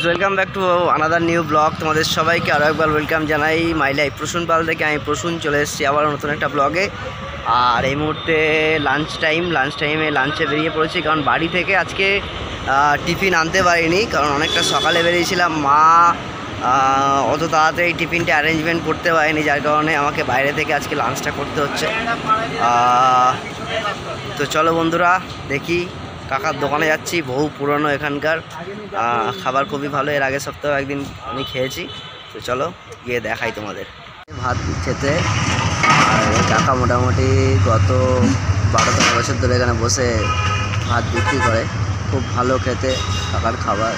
Guys, welcome back to another new blog. তোমাদের সবাইকে আরও একবার ওয়েলকাম জানাই মাই লাইফ প্রসূন পাল থেকে। আমি প্রসূন চলে এসেছি আবার নতুন একটা ব্লগে। আর এই মুহূর্তে লাঞ্চ টাইমে লাঞ্চে বেরিয়ে পড়েছি, কারণ বাড়ি থেকে আজকে টিফিন আনতে পারিনি, কারণ অনেকটা সকালে বেরিয়েছিলাম। মা অত তাড়াতাড়ি টিফিনটা অ্যারেঞ্জমেন্ট করতে পারেনি, যার কারণে আমাকে বাইরে থেকে আজকে লাঞ্চটা করতে হচ্ছে। তো চলো বন্ধুরা, দেখি কাকার দোকানে যাচ্ছি, বহু পুরনো এখানকার, খাবার খুবই ভালো। এর আগের সপ্তাহে একদিন আমি খেয়েছি। তো চলো গিয়ে দেখাই তোমাদের। ভাত খেতে, আর কাকা মোটামুটি গত 12-13 বছর ধরে এখানে বসে ভাত বিক্রি করে। খুব ভালো খেতে কাকার খাবার,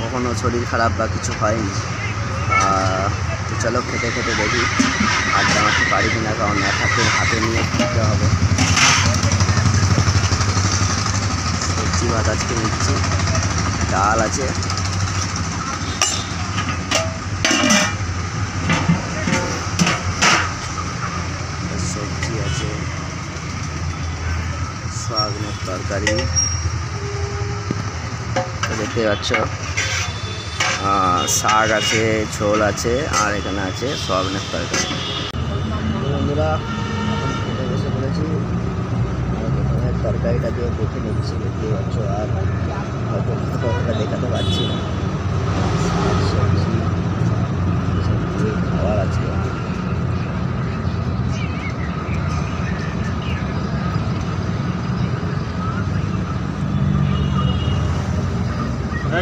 কখনো শরীর খারাপ বা কিছু হয়নি। তো চলো খেতে খেতে দেখি আড্ডা মারতে পারি কিনা, কারণ এক হাতে নিয়ে খেতে হবে। সবজি ভাত আজকে নিচ্ছি, ডাল আছে, সবজি আছে, সয়াবিনের তরকারি দেখতে পাচ্ছ, শাক আছে, ঝোল আছে, আর এখানে আছে সয়াবিনের তরকারি। বন্ধুরা এখন খেতে বসে পড়েছি, তরকারিটা দিয়ে দেখে নিচ্ছি, দেখতে পাচ্ছ। আর হয়তো কতটা দেখাতে পারছি না, সবজি খাবার আছে।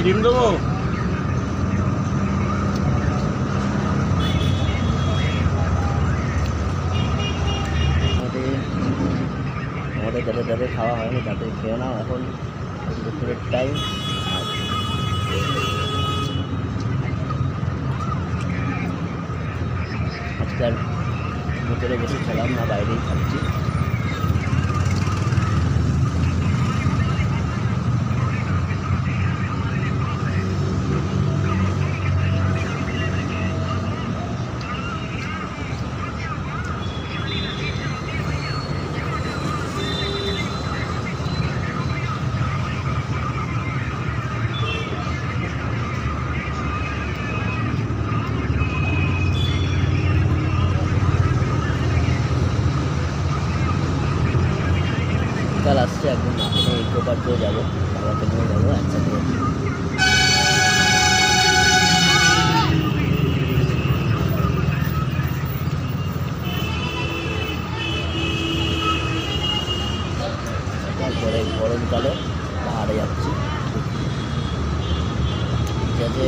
ডিম দেবো? আমাদের যাদের খাওয়া হয়নি তাদের খেয়ে নাও, এখন দুপুরের টাইম। আজকে আর ভিতরে বেশি খেলাম না, বাইরেই খাচ্ছি। কাল আসছে একদিন, এখন ইকো পার্কেও যাবো, বাবাকে নিয়ে যাবো একসাথে। তারপরে গরমকালে পাহাড়ে যাচ্ছি, ঠিক আছে।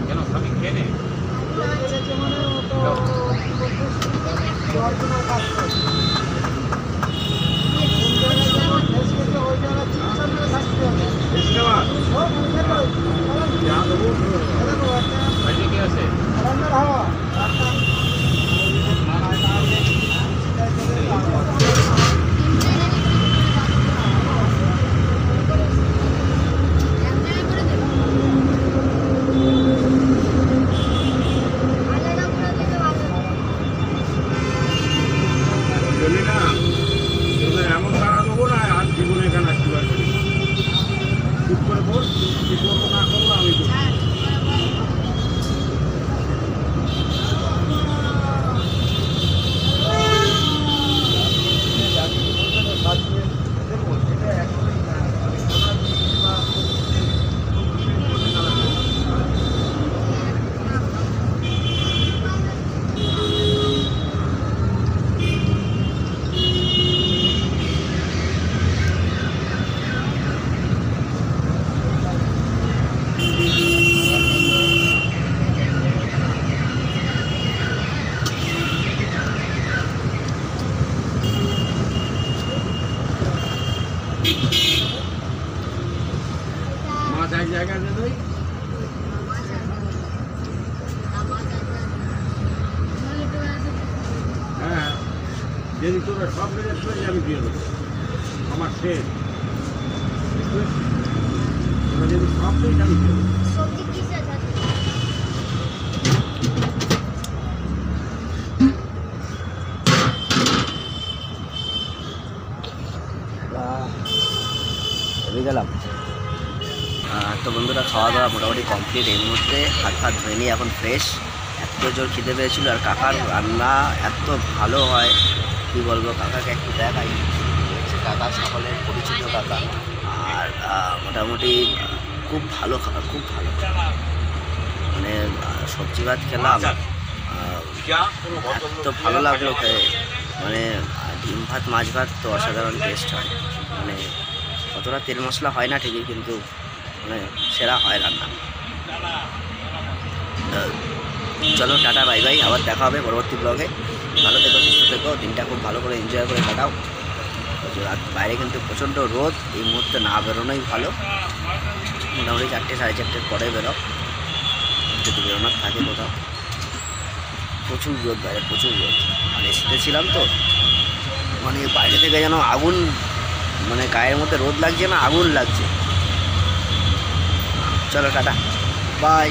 কেন স্বামী খেয়ে নে হ্যাঁ যদি তোরা সব রেজাল্ট করে আমি দিয়ে দেবো আমার শেষ তোরা যদি সব পেয়ে আমি দিয়ে দেবো গেলাম। তো বন্ধুরা খাওয়া দাওয়া মোটামুটি কমপ্লিট। এই মুহূর্তে হাত ফাত ধুয়ে নিয়ে এখন ফ্রেশ। এত জোর খিদে পেয়েছিল, আর কাকার রান্না এত ভালো হয় কী বলবো। কাকাকে একটু দেখাই, হচ্ছে কাকা সকলের পরিচিত কাকা। আর মোটামুটি খুব ভালো খাবার, খুব ভালো। মানে সবজি ভাত খেলাম, এত ভালো লাগলো খেয়ে। মানে ডিম ভাত মাছ ভাত তো অসাধারণ টেস্ট হয়। মানে অতটা তেল মশলা হয় না ঠিকই, কিন্তু মানে সেরা হয় রান্না। চলো টাটা বাই বাই, আবার দেখা হবে পরবর্তী ব্লগে। ভালো থেকো, সুস্থ থেকো, দিনটা খুব ভালো করে এনজয় করে কাটাও। বাইরে কিন্তু প্রচণ্ড রোদ, এই মুহূর্তে না বেরোনোই ভালো। মোটামুটি 4টে 4:30 পরে বেরো, যদি বেরোনোর থাকে কোথাও। প্রচুর রোদ বাইরে, প্রচুর রোদ। মানে শীতে ছিলাম তো, মানে বাইরে থেকে যেন আগুন, মানে গায়ের মধ্যে রোদ লাগছে না, আগুন লাগছে। চলো টাটা বাই।